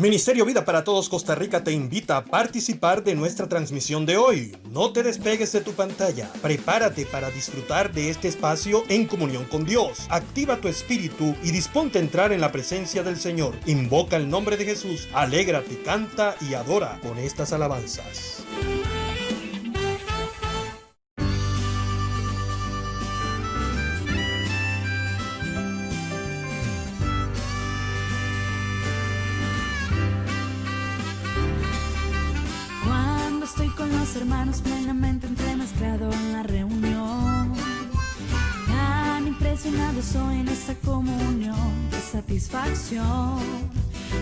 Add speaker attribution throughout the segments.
Speaker 1: Ministerio Vida para Todos Costa Rica te invita a participar de nuestra transmisión de hoy. No te despegues de tu pantalla. Prepárate para disfrutar de este espacio en comunión con Dios. Activa tu espíritu y disponte a entrar en la presencia del Señor. Invoca el nombre de Jesús. Alégrate, canta y adora con estas alabanzas.
Speaker 2: Hermanos plenamente entremezclado en la reunión, tan impresionado soy en esta comunión de satisfacción.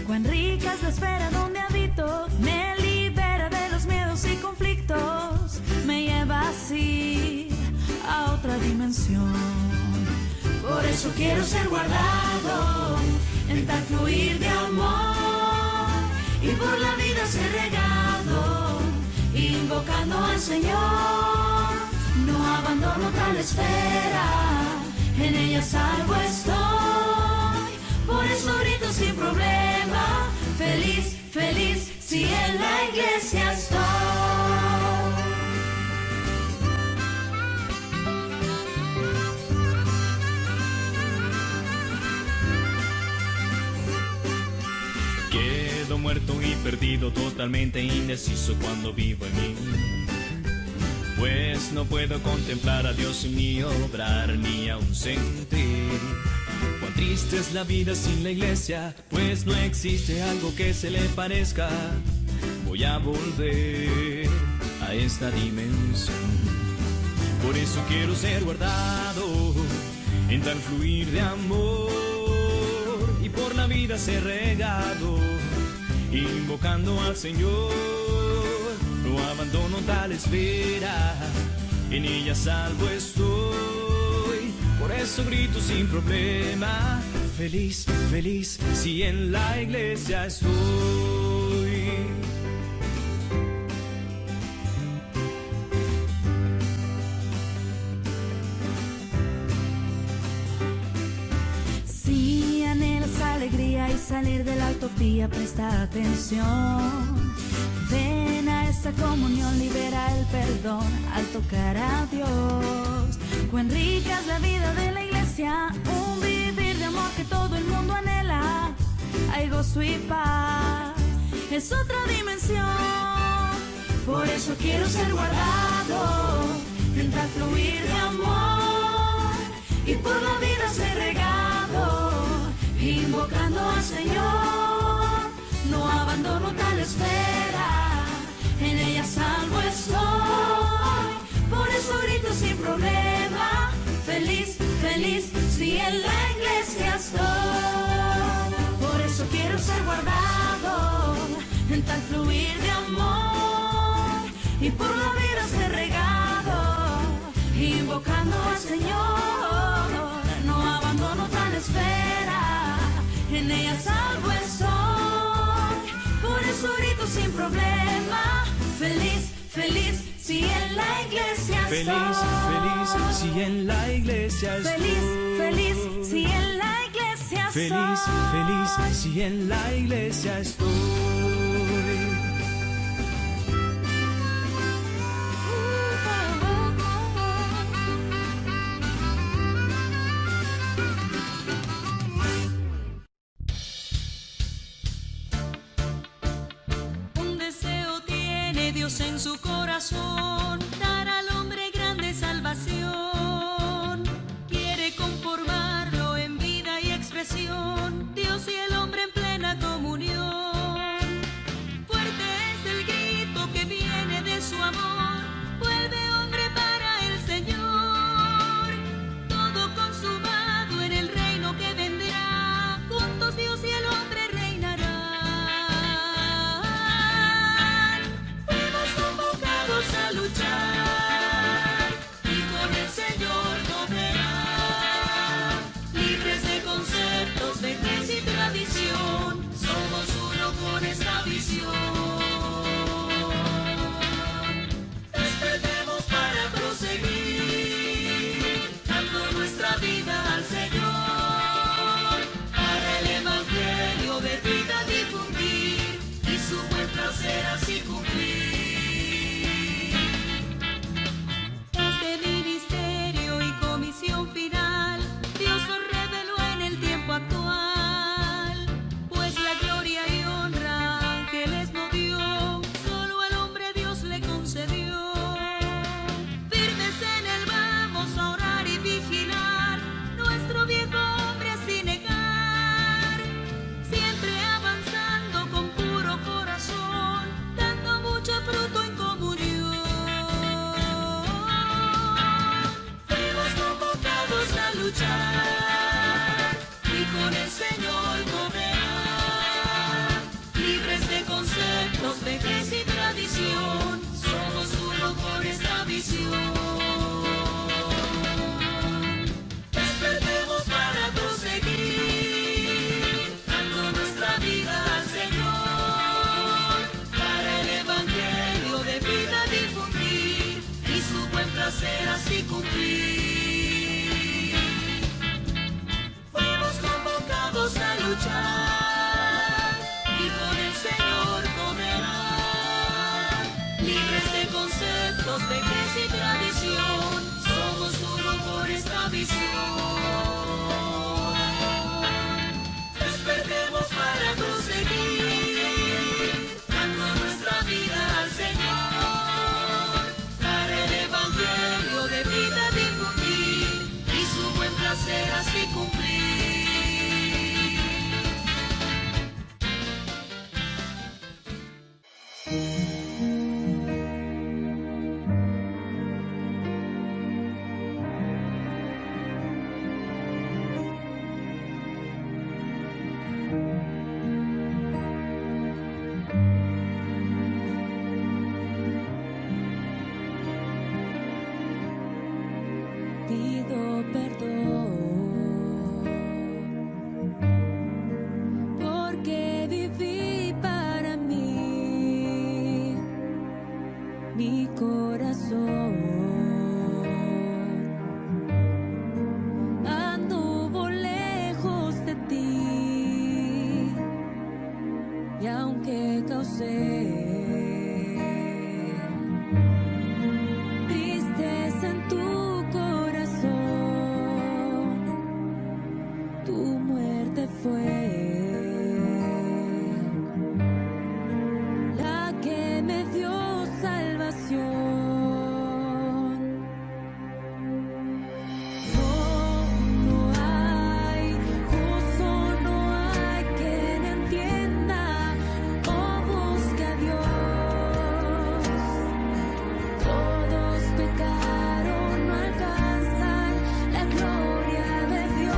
Speaker 2: Cuán rica es la esfera donde habito, me libera de los miedos y conflictos, me lleva así a otra dimensión. Por eso quiero ser guardado en tal fluir de amor y por la vida ser regado, invocando al Señor. No abandono tal esfera, en ella salvo estoy. Por eso grito sin problema, feliz, feliz, si en la iglesia estoy.
Speaker 3: Quedo muerto y perdido, totalmente indeciso cuando vivo en mí. Pues no puedo contemplar a Dios sin ni obrar ni aún sentir. Cuán triste es la vida sin la iglesia, pues no existe algo que se le parezca. Voy a volver a esta dimensión. Por eso quiero ser guardado en tal fluir de amor y por la vida ser regado, invocando al Señor. No abandono tal esfera, en ella salvo estoy. Por eso grito sin problema, feliz, feliz, si en la iglesia estoy.
Speaker 2: Si anhelas alegría y salir de la utopía, presta atención. Ven a esta comunión, libera el perdón al tocar a Dios. Cuán rica es la vida de la iglesia, un vivir de amor que todo el mundo anhela. Hay gozo y paz, es otra dimensión. Por eso quiero ser guardado en tal fluir de amor y por la vida ser regado, invocando al Señor. No abandono tal esfera, en ella salvo estoy. Por eso grito sin problema, feliz, feliz, si en la iglesia estoy. Por eso quiero ser guardado en tal fluir de amor y por la vida ser regado, invocando al Señor. No abandono tal esfera, en ella salvo estoy. Por eso grito sin problema, feliz, feliz, si en la iglesia estoy.
Speaker 3: Feliz, feliz, si en la iglesia estoy.
Speaker 2: Feliz, feliz, si en la iglesia estoy.
Speaker 3: Feliz, feliz, si en la iglesia estoy.
Speaker 4: En su corazón, dar al hombre grande salvación. Quiere conformarlo en vida y expresión, Dios y el hombre en plena comunión. Fuerte es el grito que viene de su amor, vuelve hombre para el Señor. Todo consumado en el reino que vendrá, juntos Dios y el hombre reinarán. A luchar.
Speaker 2: Pido perdón porque viví para mí, mi corazón anduvo lejos de ti, y aunque causé tristeza en tu fue la que me dio salvación. No hay justo, no hay quien entienda o busque a Dios. Todos pecaron, no alcanzan la gloria de Dios.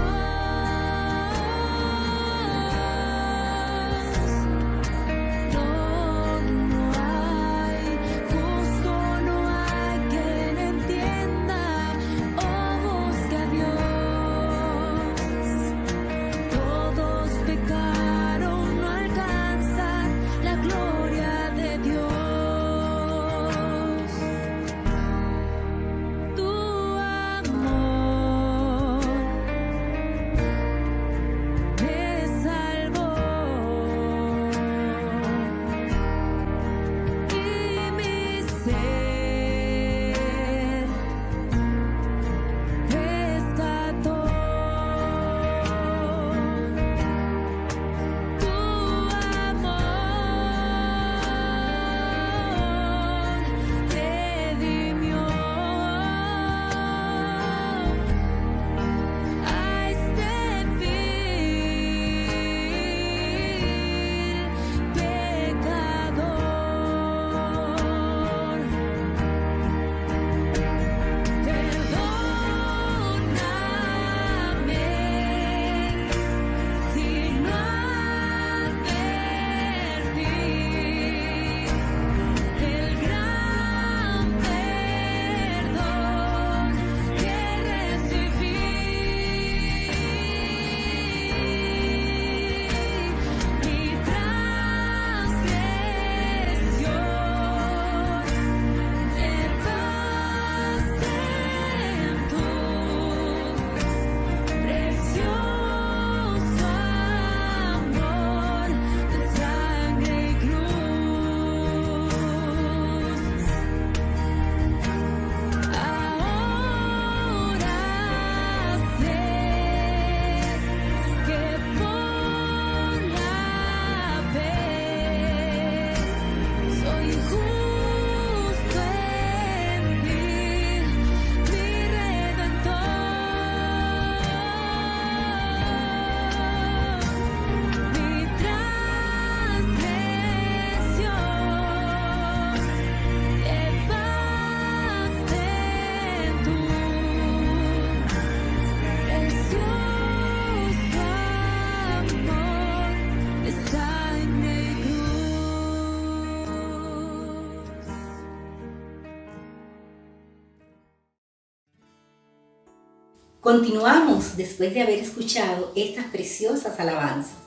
Speaker 5: Continuamos después de haber escuchado estas preciosas alabanzas,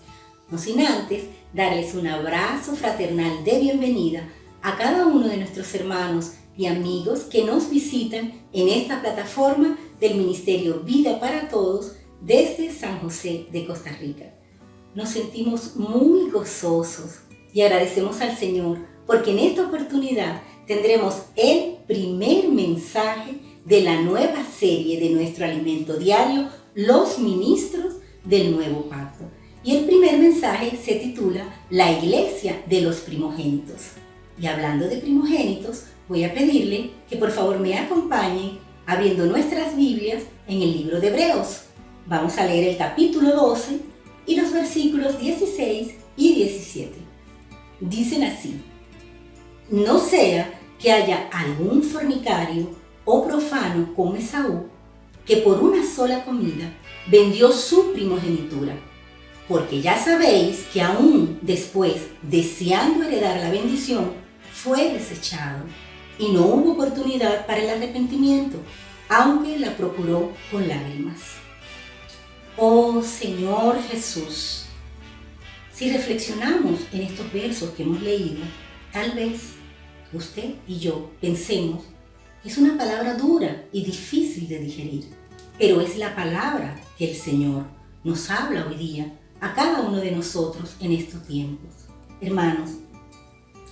Speaker 5: no sin antes darles un abrazo fraternal de bienvenida a cada uno de nuestros hermanos y amigos que nos visitan en esta plataforma del Ministerio Vida para Todos desde San José de Costa Rica. Nos sentimos muy gozosos y agradecemos al Señor porque en esta oportunidad tendremos el primer mensaje de la nueva serie de nuestro alimento diario, Los Ministros del Nuevo Pacto. Y el primer mensaje se titula La Iglesia de los Primogénitos. Y hablando de primogénitos, voy a pedirle que por favor me acompañen abriendo nuestras Biblias en el libro de Hebreos. Vamos a leer el capítulo 12 y los versículos 16 y 17. Dicen así: No sea que haya algún fornicario o profano como Esaú, que por una sola comida vendió su primogenitura. Porque ya sabéis que aún después, deseando heredar la bendición, fue desechado y no hubo oportunidad para el arrepentimiento, aunque la procuró con lágrimas. Oh Señor Jesús, si reflexionamos en estos versos que hemos leído, tal vez usted y yo pensemos que es una palabra dura y difícil de digerir, pero es la palabra que el Señor nos habla hoy día a cada uno de nosotros en estos tiempos. Hermanos,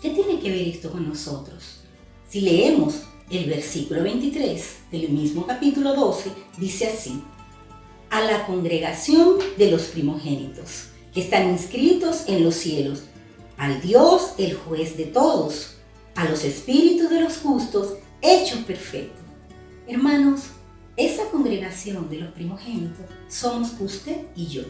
Speaker 5: ¿qué tiene que ver esto con nosotros? Si leemos el versículo 23 del mismo capítulo 12, dice así: a la congregación de los primogénitos, que están inscritos en los cielos, al Dios, el juez de todos, a los espíritus de los justos, hechos perfectos. Hermanos, esa congregación de los primogénitos somos usted y yo.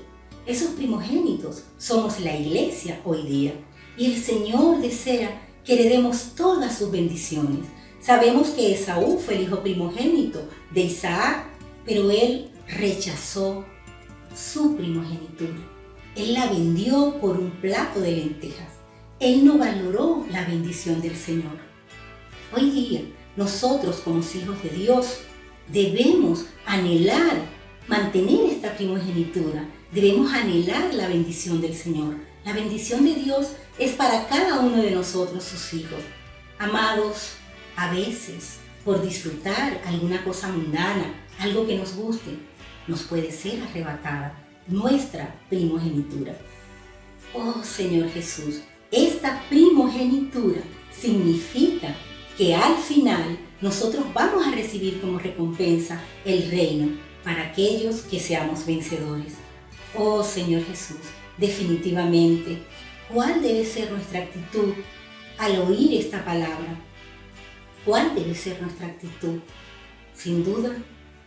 Speaker 5: Esos primogénitos somos la iglesia hoy día. Y el Señor desea que heredemos todas sus bendiciones. Sabemos que Esaú fue el hijo primogénito de Isaac, pero él rechazó su primogenitura. Él la vendió por un plato de lentejas. Él no valoró la bendición del Señor. Hoy día, nosotros como hijos de Dios debemos anhelar mantener esta primogenitura. Debemos anhelar la bendición del Señor. La bendición de Dios es para cada uno de nosotros, sus hijos. Amados, a veces, por disfrutar alguna cosa mundana, algo que nos guste, nos puede ser arrebatada nuestra primogenitura. Oh Señor Jesús, esta primogenitura significa que al final nosotros vamos a recibir como recompensa el reino para aquellos que seamos vencedores. Oh Señor Jesús, definitivamente, ¿cuál debe ser nuestra actitud al oír esta palabra? ¿Cuál debe ser nuestra actitud? Sin duda,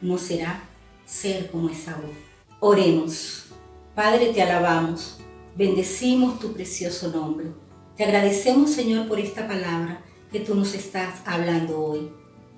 Speaker 5: no será ser como Esaú. Oremos. Padre, te alabamos, bendecimos tu precioso nombre. Te agradecemos, Señor, por esta palabra que tú nos estás hablando hoy.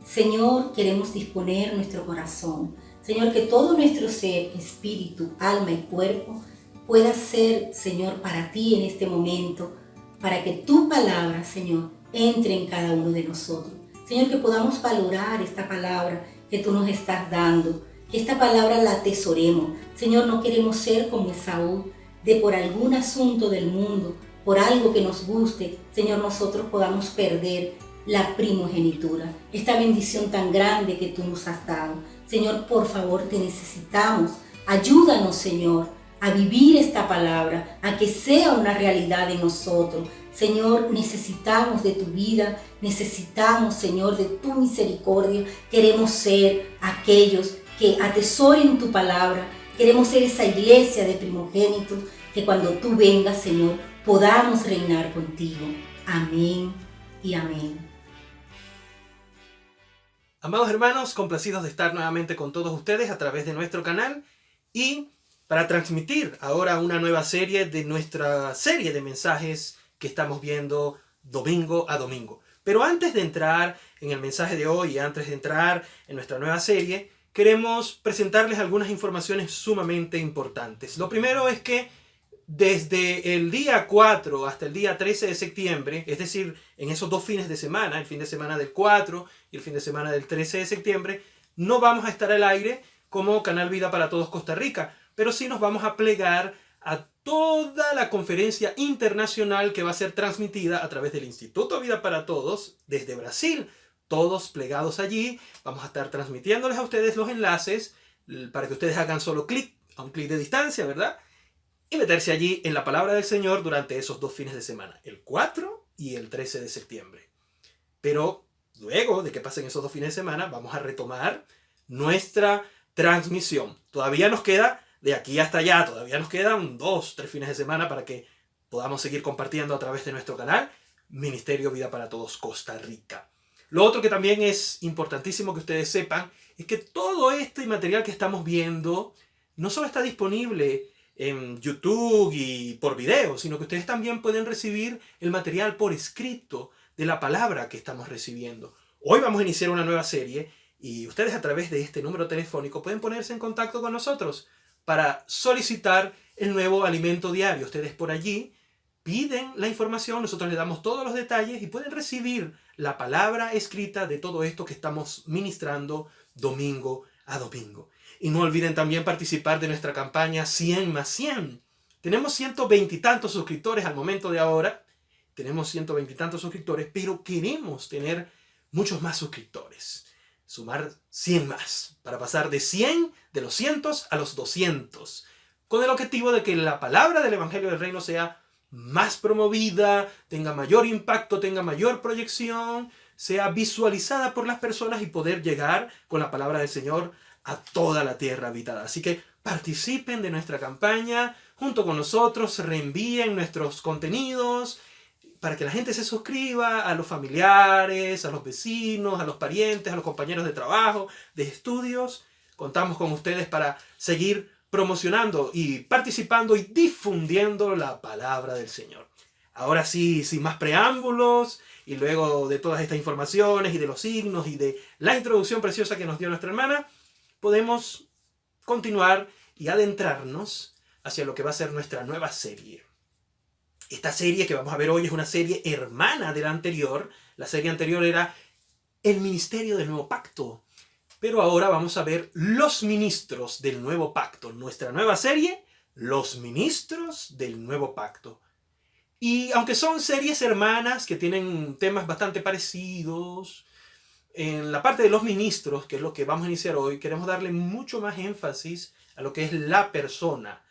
Speaker 5: Señor, queremos disponer nuestro corazón. Señor, que todo nuestro ser, espíritu, alma y cuerpo pueda ser, Señor, para ti en este momento, para que tu palabra, Señor, entre en cada uno de nosotros. Señor, que podamos valorar esta palabra que tú nos estás dando, que esta palabra la atesoremos. Señor, no queremos ser como Esaú, de por algún asunto del mundo, por algo que nos guste, Señor, nosotros podamos perder la primogenitura, esta bendición tan grande que tú nos has dado. Señor, por favor, te necesitamos. Ayúdanos, Señor, a vivir esta palabra, a que sea una realidad en nosotros. Señor, necesitamos de tu vida, necesitamos, Señor, de tu misericordia. Queremos ser aquellos que atesoren tu palabra. Queremos ser esa iglesia de primogénitos que cuando tú vengas, Señor, podamos reinar contigo. Amén y amén.
Speaker 1: Amados hermanos, complacidos de estar nuevamente con todos ustedes a través de nuestro canal y para transmitir ahora una nueva serie de nuestra serie de mensajes que estamos viendo domingo a domingo. Pero antes de entrar en el mensaje de hoy y antes de entrar en nuestra nueva serie, queremos presentarles algunas informaciones sumamente importantes. Lo primero es que desde el día 4 hasta el día 13 de septiembre, es decir, en esos 2 fines de semana, el fin de semana del 4 y el fin de semana del 13 de septiembre, no vamos a estar al aire como Canal Vida para Todos Costa Rica, pero sí nos vamos a plegar a toda la conferencia internacional que va a ser transmitida a través del Instituto Vida para Todos desde Brasil. Todos plegados allí, vamos a estar transmitiéndoles a ustedes los enlaces para que ustedes hagan solo clic, a un clic de distancia, ¿verdad? Y meterse allí en la palabra del Señor durante esos 2 fines de semana, el 4 y el 13 de septiembre. Pero luego de que pasen esos 2 fines de semana, vamos a retomar nuestra transmisión. Todavía nos queda de aquí hasta allá, todavía nos quedan 2, 3 fines de semana para que podamos seguir compartiendo a través de nuestro canal Ministerio Vida para Todos Costa Rica. Lo otro que también es importantísimo que ustedes sepan es que todo este material que estamos viendo no solo está disponible en YouTube y por video, sino que ustedes también pueden recibir el material por escrito de la palabra que estamos recibiendo. Hoy vamos a iniciar una nueva serie y ustedes a través de este número telefónico pueden ponerse en contacto con nosotros para solicitar el nuevo alimento diario. Ustedes por allí piden la información, nosotros les damos todos los detalles y pueden recibir la palabra escrita de todo esto que estamos ministrando domingo a domingo. Y no olviden también participar de nuestra campaña 100 más 100. Tenemos 120 y tantos suscriptores al momento de ahora. Tenemos 120 y tantos suscriptores, pero queremos tener muchos más suscriptores. Sumar 100 más, para pasar de 100, de los cientos a los 200. Con el objetivo de que la palabra del Evangelio del Reino sea más promovida, tenga mayor impacto, tenga mayor proyección, sea visualizada por las personas y poder llegar con la palabra del Señor a toda la tierra habitada. Así que participen de nuestra campaña junto con nosotros, reenvíen nuestros contenidos para que la gente se suscriba, a los familiares, a los vecinos, a los parientes, a los compañeros de trabajo, de estudios. Contamos con ustedes para seguir promocionando y participando y difundiendo la palabra del Señor. Ahora sí, sin más preámbulos, y luego de todas estas informaciones y de los signos y de la introducción preciosa que nos dio nuestra hermana, podemos continuar y adentrarnos hacia lo que va a ser nuestra nueva serie. Esta serie que vamos a ver hoy es una serie hermana de la anterior. La serie anterior era El Ministerio del Nuevo Pacto. Pero ahora vamos a ver los ministros del Nuevo Pacto. Nuestra nueva serie, Los Ministros del Nuevo Pacto. Y aunque son series hermanas que tienen temas bastante parecidos, en la parte de los ministros, que es lo que vamos a iniciar hoy, queremos darle mucho más énfasis a lo que es la persona,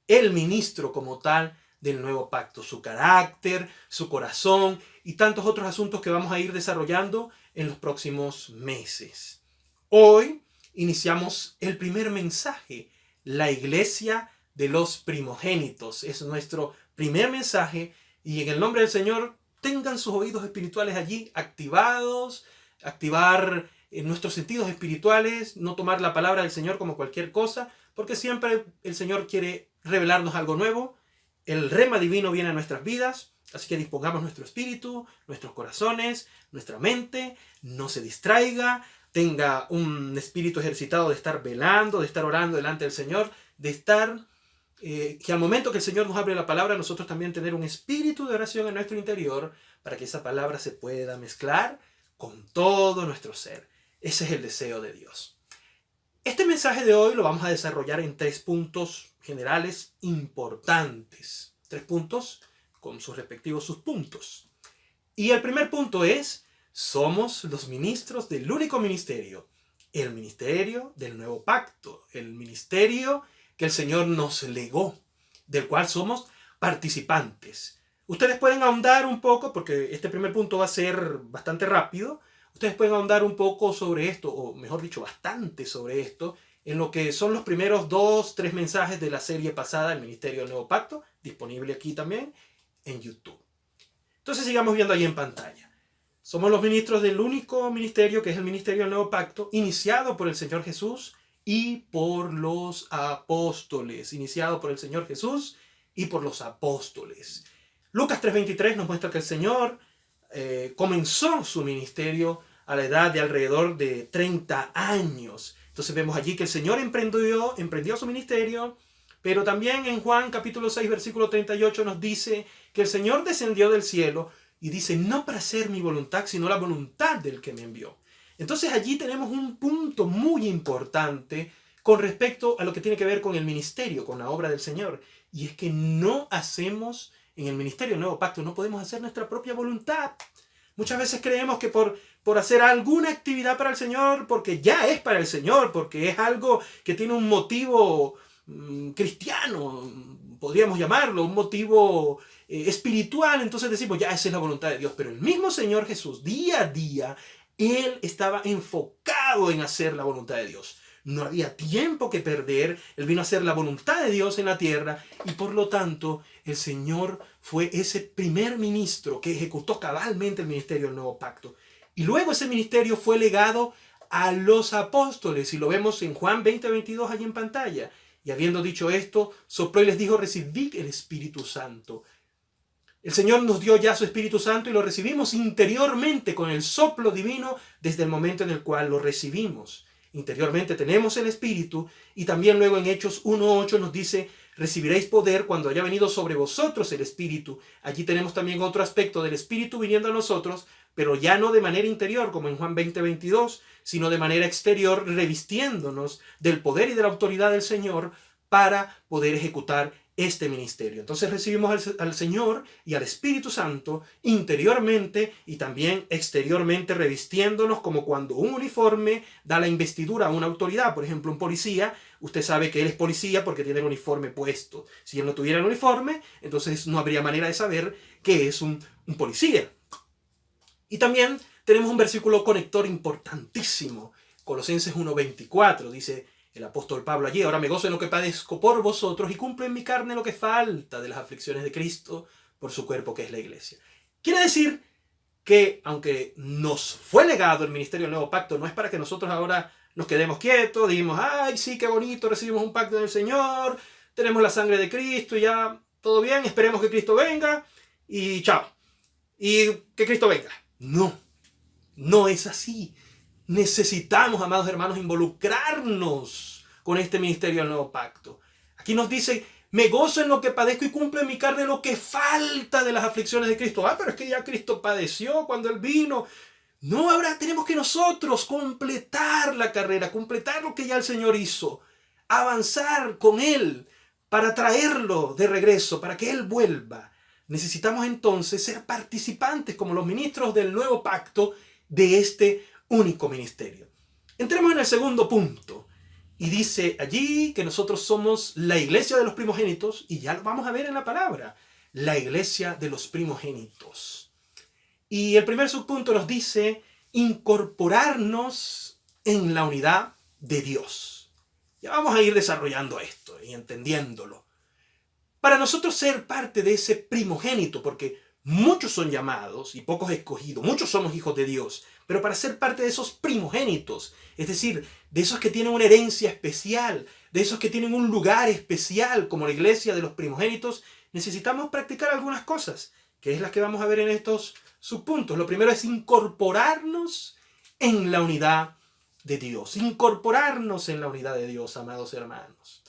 Speaker 1: el ministro como tal del Nuevo Pacto, su carácter, su corazón y tantos otros asuntos que vamos a ir desarrollando en los próximos meses. Hoy iniciamos el primer mensaje, la iglesia de los primogénitos. Es nuestro primer mensaje y en el nombre del Señor tengan sus oídos espirituales allí activados, activar nuestros sentidos espirituales, no tomar la palabra del Señor como cualquier cosa, porque siempre el Señor quiere revelarnos algo nuevo. El rema divino viene a nuestras vidas, así que dispongamos nuestro espíritu, nuestros corazones, nuestra mente, no se distraiga, tenga un espíritu ejercitado de estar velando, de estar orando delante del Señor, de estar, que al momento que el Señor nos abre la palabra, nosotros también tener un espíritu de oración en nuestro interior para que esa palabra se pueda mezclar con todo nuestro ser. Ese es el deseo de Dios. Este mensaje de hoy lo vamos a desarrollar en 3 puntos generales importantes. 3 puntos con sus respectivos subpuntos. Y el primer punto es: somos los ministros del único ministerio, el ministerio del Nuevo Pacto, el ministerio que el Señor nos legó, del cual somos participantes. Ustedes pueden ahondar un poco, porque este primer punto va a ser bastante rápido. Ustedes pueden ahondar un poco sobre esto, o mejor dicho, bastante sobre esto, en lo que son los primeros 2-3 mensajes de la serie pasada, el Ministerio del Nuevo Pacto, disponible aquí también en YouTube. Entonces sigamos viendo ahí en pantalla. Somos los ministros del único ministerio, que es el Ministerio del Nuevo Pacto, iniciado por el Señor Jesús y por los apóstoles. Iniciado por el Señor Jesús y por los apóstoles. Lucas 3:23 nos muestra que el Señor comenzó su ministerio a la edad de alrededor de 30 años. Entonces vemos allí que el Señor emprendió su ministerio, pero también en Juan capítulo 6, versículo 38 nos dice que el Señor descendió del cielo y dice: no para hacer mi voluntad, sino la voluntad del que me envió. Entonces allí tenemos un punto muy importante con respecto a lo que tiene que ver con el ministerio, con la obra del Señor. Y es que no hacemos, en el ministerio del Nuevo Pacto, no podemos hacer nuestra propia voluntad. Muchas veces creemos que por hacer alguna actividad para el Señor, porque ya es para el Señor, porque es algo que tiene un motivo cristiano, podríamos llamarlo, un motivo espiritual, entonces decimos, ya esa es la voluntad de Dios. Pero el mismo Señor Jesús, día a día, Él estaba enfocado en hacer la voluntad de Dios. No había tiempo que perder. Él vino a hacer la voluntad de Dios en la tierra y por lo tanto el Señor fue ese primer ministro que ejecutó cabalmente el ministerio del Nuevo Pacto. Y luego ese ministerio fue legado a los apóstoles y lo vemos en Juan 20:22 allí en pantalla. Y habiendo dicho esto, sopló y les dijo: recibid el Espíritu Santo. El Señor nos dio ya su Espíritu Santo y lo recibimos interiormente con el soplo divino desde el momento en el cual lo recibimos. Interiormente tenemos el Espíritu y también luego en Hechos 1:8 nos dice: recibiréis poder cuando haya venido sobre vosotros el Espíritu. Allí tenemos también otro aspecto del Espíritu viniendo a nosotros, pero ya no de manera interior como en Juan 20:22, sino de manera exterior, revistiéndonos del poder y de la autoridad del Señor para poder ejecutar este ministerio. Entonces recibimos al Señor y al Espíritu Santo interiormente y también exteriormente, revistiéndonos como cuando un uniforme da la investidura a una autoridad. Por ejemplo, un policía, usted sabe que él es policía porque tiene el uniforme puesto. Si él no tuviera el uniforme, entonces no habría manera de saber que es un policía. Y también tenemos un versículo conector importantísimo. Colosenses 1:24 dice el apóstol Pablo allí: ahora me gozo en lo que padezco por vosotros y cumplo en mi carne lo que falta de las aflicciones de Cristo por su cuerpo, que es la iglesia. Quiere decir que aunque nos fue legado el ministerio del nuevo pacto, no es para que nosotros ahora nos quedemos quietos, digamos: ay, sí, qué bonito, recibimos un pacto del Señor, tenemos la sangre de Cristo y ya todo bien, esperemos que Cristo venga y chao. Y que Cristo venga. No, no es así. Necesitamos, amados hermanos, involucrarnos con este ministerio del nuevo pacto. Aquí nos dice: me gozo en lo que padezco y cumplo en mi carne lo que falta de las aflicciones de Cristo. Ah, pero es que ya Cristo padeció cuando Él vino. No, ahora tenemos que nosotros completar la carrera, completar lo que ya el Señor hizo, avanzar con Él para traerlo de regreso, para que Él vuelva. Necesitamos entonces ser participantes como los ministros del nuevo pacto de este único ministerio. Entremos en el segundo punto. Y dice allí que nosotros somos la iglesia de los primogénitos, y ya lo vamos a ver en la palabra, la iglesia de los primogénitos. Y el primer subpunto nos dice incorporarnos en la unidad de Dios. Ya vamos a ir desarrollando esto y entendiéndolo. Para nosotros ser parte de ese primogénito, porque muchos son llamados y pocos escogidos, muchos somos hijos de Dios, pero para ser parte de esos primogénitos, es decir, de esos que tienen una herencia especial, de esos que tienen un lugar especial como la iglesia de los primogénitos, necesitamos practicar algunas cosas, que es las que vamos a ver en estos subpuntos. Lo primero es incorporarnos en la unidad de Dios, incorporarnos en la unidad de Dios, amados hermanos.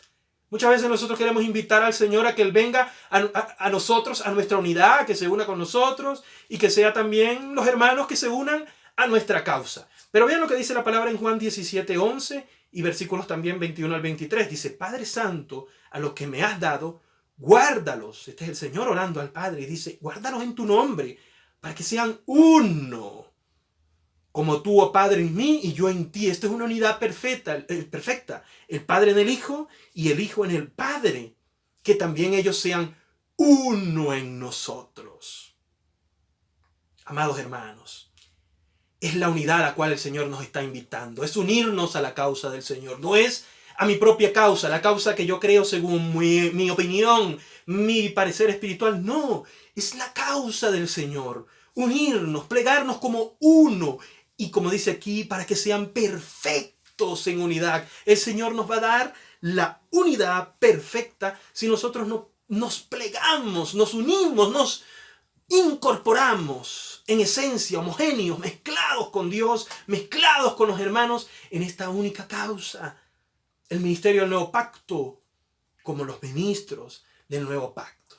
Speaker 1: Muchas veces nosotros queremos invitar al Señor a que Él venga a nosotros, a nuestra unidad, que se una con nosotros y que sea también los hermanos que se unan a nuestra causa. Pero vean lo que dice la palabra en Juan 17:11 y versículos también 21 al 23. Dice: Padre Santo, a los que me has dado, guárdalos. Este es el Señor orando al Padre y dice: guárdalos en tu nombre para que sean uno. Como tú, oh Padre, en mí y yo en ti. Esta es una unidad perfecta. El Padre en el Hijo y el Hijo en el Padre. Que también ellos sean uno en nosotros. Amados hermanos, es la unidad a la cual el Señor nos está invitando. Es unirnos a la causa del Señor. No es a mi propia causa, la causa que yo creo según mi opinión, mi parecer espiritual. No, es la causa del Señor. Unirnos, plegarnos como uno. Y como dice aquí, para que sean perfectos en unidad. El Señor nos va a dar la unidad perfecta si nosotros nos plegamos, nos unimos, nos incorporamos en esencia, homogéneos, mezclados con Dios, mezclados con los hermanos en esta única causa. El ministerio del nuevo pacto, como los ministros del nuevo pacto.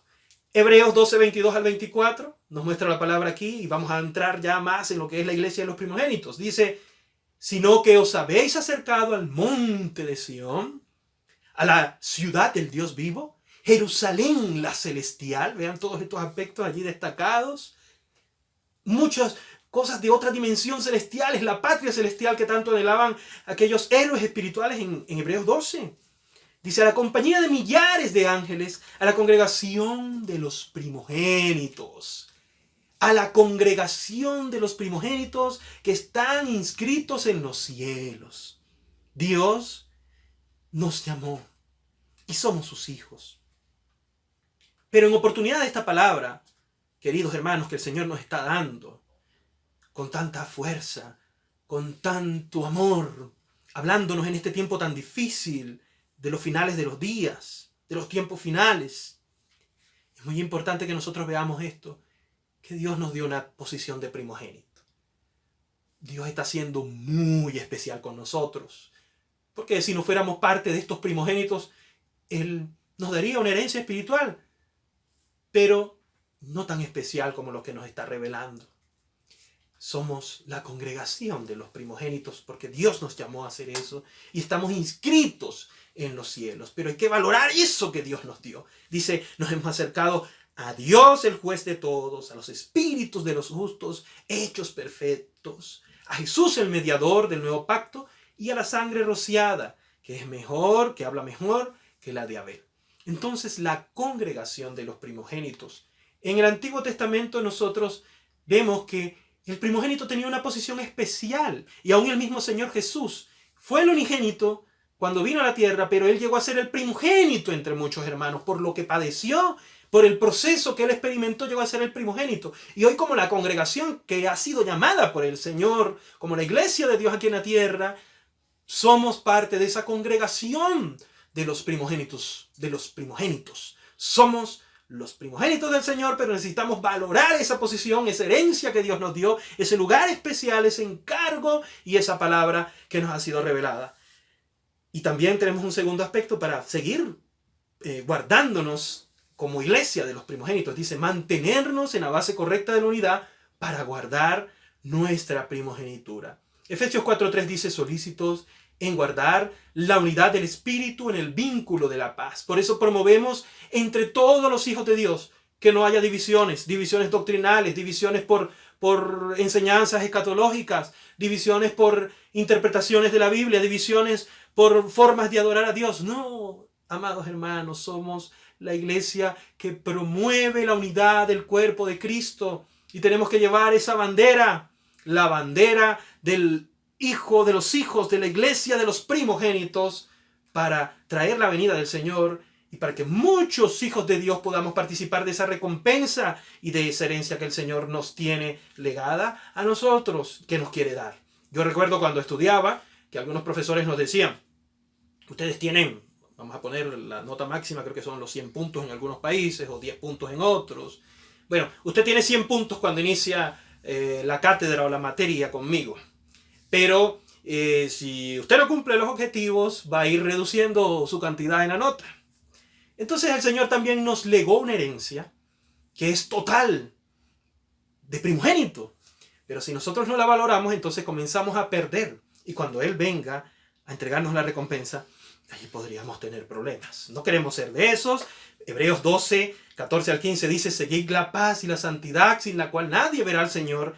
Speaker 1: Hebreos 12, 22 al 24 nos muestra la palabra aquí y vamos a entrar ya más en lo que es la iglesia de los primogénitos. Dice: sino que os habéis acercado al monte de Sión, a la ciudad del Dios vivo, Jerusalén la celestial. Vean todos estos aspectos allí destacados. Muchas cosas de otra dimensión celestial, es la patria celestial que tanto anhelaban aquellos héroes espirituales en Hebreos 12. Dice: a la compañía de millares de ángeles, a la congregación de los primogénitos. A la congregación de los primogénitos que están inscritos en los cielos. Dios nos llamó y somos sus hijos. Pero en oportunidad de esta palabra, queridos hermanos, que el Señor nos está dando, con tanta fuerza, con tanto amor, hablándonos en este tiempo tan difícil, de los finales de los días, de los tiempos finales. En Es muy importante que nosotros veamos esto, que Dios nos dio una posición de primogénito. Dios está siendo muy especial con nosotros, porque si no fuéramos parte de estos primogénitos, Él nos daría una herencia espiritual, pero no tan especial como lo que nos está revelando. Somos la congregación de los primogénitos porque Dios nos llamó a hacer eso y estamos inscritos en los cielos. Pero hay que valorar eso que Dios nos dio. Dice, nos hemos acercado a Dios, el juez de todos, a los espíritus de los justos, hechos perfectos, a Jesús, el mediador del nuevo pacto, y a la sangre rociada, que es mejor, que habla mejor que la de Abel. Entonces, la congregación de los primogénitos. En el Antiguo Testamento nosotros vemos que el primogénito tenía una posición especial, y aún el mismo Señor Jesús fue el unigénito cuando vino a la tierra, pero Él llegó a ser el primogénito entre muchos hermanos, por lo que padeció, por el proceso que Él experimentó, llegó a ser el primogénito. Y hoy, como la congregación que ha sido llamada por el Señor, como la iglesia de Dios aquí en la tierra, somos parte de esa congregación de los primogénitos, Somos los primogénitos del Señor, pero necesitamos valorar esa posición, esa herencia que Dios nos dio, ese lugar especial, ese encargo y esa palabra que nos ha sido revelada. Y también tenemos un segundo aspecto para seguir guardándonos como iglesia de los primogénitos. Dice, mantenernos en la base correcta de la unidad para guardar nuestra primogenitura. Efesios 4:3 dice, solícitos en guardar la unidad del Espíritu en el vínculo de la paz. Por eso promovemos entre todos los hijos de Dios que no haya divisiones doctrinales, divisiones por enseñanzas escatológicas, divisiones por interpretaciones de la Biblia, divisiones por formas de adorar a Dios. No, amados hermanos, somos la iglesia que promueve la unidad del cuerpo de Cristo y tenemos que llevar esa bandera, la bandera del Hijo de los hijos de la iglesia de los primogénitos, para traer la venida del Señor y para que muchos hijos de Dios podamos participar de esa recompensa y de esa herencia que el Señor nos tiene legada a nosotros, que nos quiere dar. Yo recuerdo cuando estudiaba que algunos profesores nos decían, ustedes tienen, vamos a poner la nota máxima, creo que son los 100 puntos en algunos países o 10 puntos en otros. Bueno, usted tiene 100 puntos cuando inicia la cátedra o la materia conmigo. Pero si usted no cumple los objetivos, va a ir reduciendo su cantidad en la nota. Entonces el Señor también nos legó una herencia que es total, de primogénito. Pero si nosotros no la valoramos, entonces comenzamos a perder. Y cuando Él venga a entregarnos la recompensa, ahí podríamos tener problemas. No queremos ser de esos. Hebreos 12, 14 al 15 dice, seguid la paz y la santidad, sin la cual nadie verá al Señor.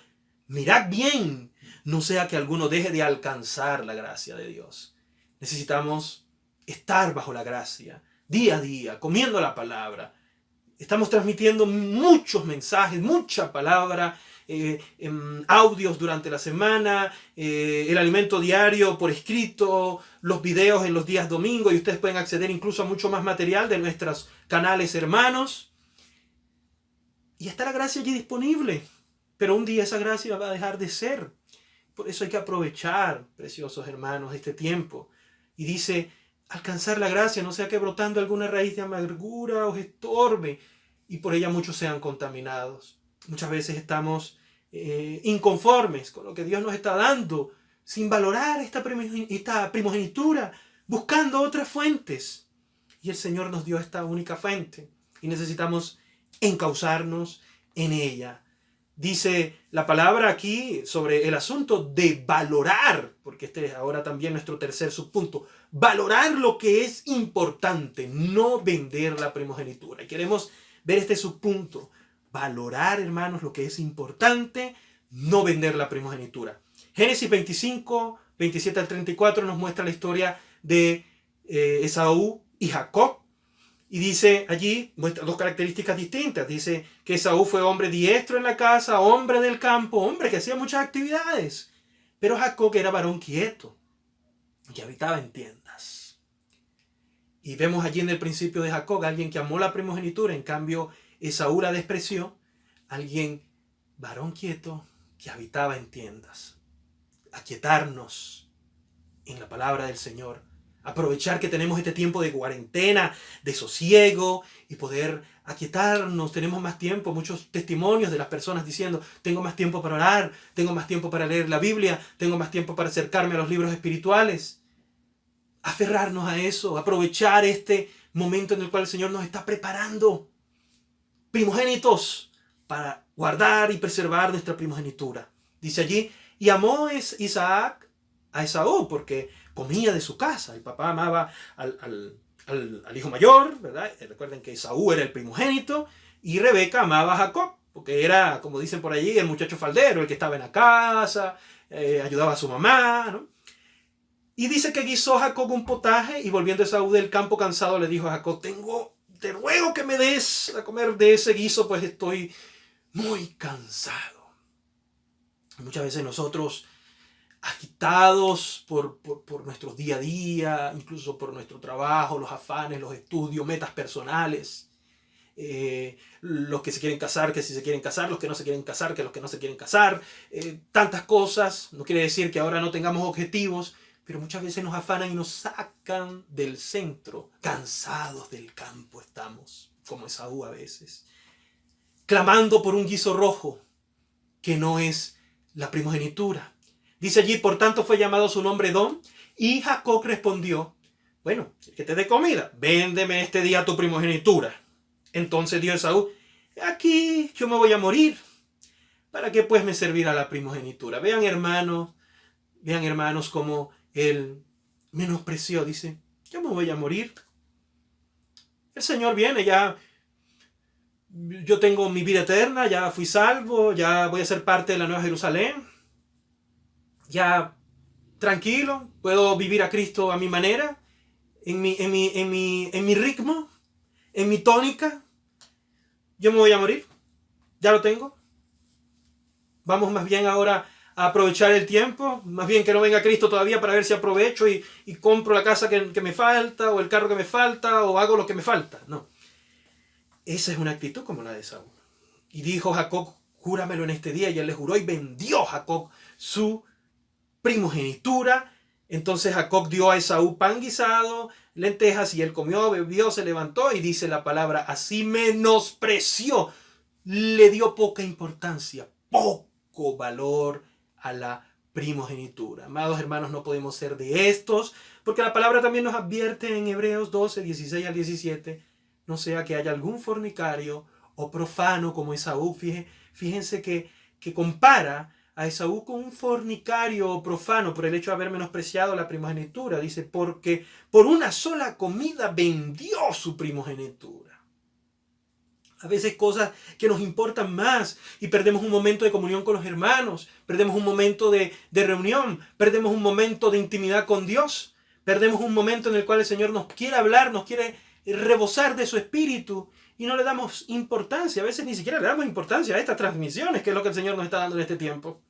Speaker 1: Mirad bien, no sea que alguno deje de alcanzar la gracia de Dios. Necesitamos estar bajo la gracia, día a día, comiendo la palabra. Estamos transmitiendo muchos mensajes, mucha palabra, audios durante la semana, el alimento diario por escrito, los videos en los días domingos, y ustedes pueden acceder incluso a mucho más material de nuestros canales hermanos. Y está la gracia allí disponible, pero un día esa gracia va a dejar de ser. Por eso hay que aprovechar, preciosos hermanos, este tiempo. Y dice, alcanzar la gracia, no sea que brotando alguna raíz de amargura os estorbe y por ella muchos sean contaminados. Muchas veces estamos inconformes con lo que Dios nos está dando, sin valorar esta primogenitura, buscando otras fuentes. Y el Señor nos dio esta única fuente y necesitamos encauzarnos en ella. Dice la palabra aquí sobre el asunto de valorar, porque este es ahora también nuestro tercer subpunto, valorar lo que es importante, no vender la primogenitura. Y queremos ver este subpunto, valorar, hermanos, lo que es importante, no vender la primogenitura. Génesis 25, 27 al 34 nos muestra la historia de Esaú y Jacob. Y dice allí, muestra dos características distintas. Dice que Esaú fue hombre diestro en la casa, hombre del campo, hombre que hacía muchas actividades. Pero Jacob era varón quieto, que habitaba en tiendas. Y vemos allí en el principio de Jacob, alguien que amó la primogenitura, en cambio Esaú la despreció. Alguien, varón quieto, que habitaba en tiendas. Aquietarnos en la palabra del Señor, Aprovechar que tenemos este tiempo de cuarentena, de sosiego y poder aquietarnos. Tenemos más tiempo, muchos testimonios de las personas diciendo, tengo más tiempo para orar, tengo más tiempo para leer la Biblia, tengo más tiempo para acercarme a los libros espirituales. Aferrarnos a eso, aprovechar este momento en el cual el Señor nos está preparando, primogénitos, para guardar y preservar nuestra primogenitura. Dice allí, y amó Isaac a Esaú porque comía de su casa. El papá amaba al hijo mayor, ¿verdad? Recuerden que Esaú era el primogénito y Rebeca amaba a Jacob, porque era, como dicen por allí, el muchacho faldero, el que estaba en la casa, ayudaba a su mamá, ¿no? Y dice que guisó Jacob un potaje y volviendo Esaú del campo cansado le dijo a Jacob, te ruego que me des a comer de ese guiso, pues estoy muy cansado. Muchas veces nosotros, agitados por nuestro día a día, incluso por nuestro trabajo, los afanes, los estudios, metas personales, los que se quieren casar, que si se quieren casar, los que no se quieren casar, que los que no se quieren casar, tantas cosas. No quiere decir que ahora no tengamos objetivos, pero muchas veces nos afanan y nos sacan del centro. Cansados del campo estamos, como Esaú a veces, clamando por un guiso rojo, que no es la primogenitura. Dice allí, por tanto fue llamado su nombre Edom, y Jacob respondió, bueno, que te dé comida, véndeme este día tu primogenitura. Entonces dijo Esaú, aquí yo me voy a morir, ¿para qué pues me servirá la primogenitura? Vean hermanos, como él menospreció, dice, yo me voy a morir. El Señor viene, ya yo tengo mi vida eterna, ya fui salvo, ya voy a ser parte de la Nueva Jerusalén, ya tranquilo, puedo vivir a Cristo a mi manera, en mi ritmo, en mi tónica. Yo me voy a morir, ya lo tengo. Vamos más bien ahora a aprovechar el tiempo, más bien que no venga Cristo todavía para ver si aprovecho y compro la casa que me falta, o el carro que me falta, o hago lo que me falta. No. Esa es una actitud como la de Esaú. Y dijo Jacob, júramelo en este día. Y él le juró y vendió Jacob su primogenitura. Entonces Jacob dio a Esaú pan guisado, lentejas, y él comió, bebió, se levantó. Y dice la palabra, así menospreció, le dio poca importancia, poco valor a la primogenitura. Amados hermanos, no podemos ser de estos, porque la palabra también nos advierte en Hebreos 12, 16 al 17, no sea que haya algún fornicario o profano como Esaú. Fíjense que compara a Esaú con un fornicario o profano por el hecho de haber menospreciado la primogenitura. Dice, porque por una sola comida vendió su primogenitura. A veces cosas que nos importan más y perdemos un momento de comunión con los hermanos, perdemos un momento de reunión, perdemos un momento de intimidad con Dios, perdemos un momento en el cual el Señor nos quiere hablar, nos quiere rebosar de su espíritu y no le damos importancia. A veces ni siquiera le damos importancia a estas transmisiones, que es lo que el Señor nos está dando en este tiempo.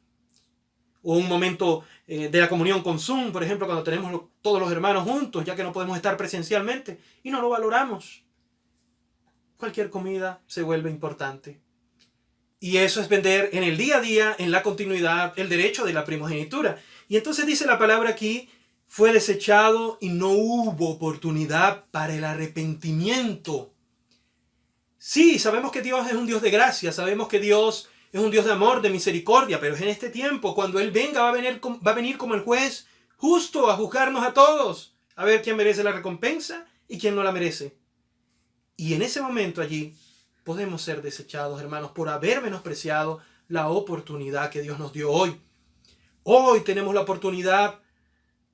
Speaker 1: O un momento de la comunión con Zoom, por ejemplo, cuando tenemos todos los hermanos juntos, ya que no podemos estar presencialmente, y no lo valoramos. Cualquier comida se vuelve importante. Y eso es vender en el día a día, en la continuidad, el derecho de la primogenitura. Y entonces dice la palabra aquí, fue desechado y no hubo oportunidad para el arrepentimiento. Sí, sabemos que Dios es un Dios de gracia, sabemos que Dios es un Dios de amor, de misericordia, pero es en este tiempo, cuando Él venga, va a venir como el juez justo a juzgarnos a todos, a ver quién merece la recompensa y quién no la merece. Y en ese momento allí podemos ser desechados, hermanos, por haber menospreciado la oportunidad que Dios nos dio hoy. Hoy tenemos la oportunidad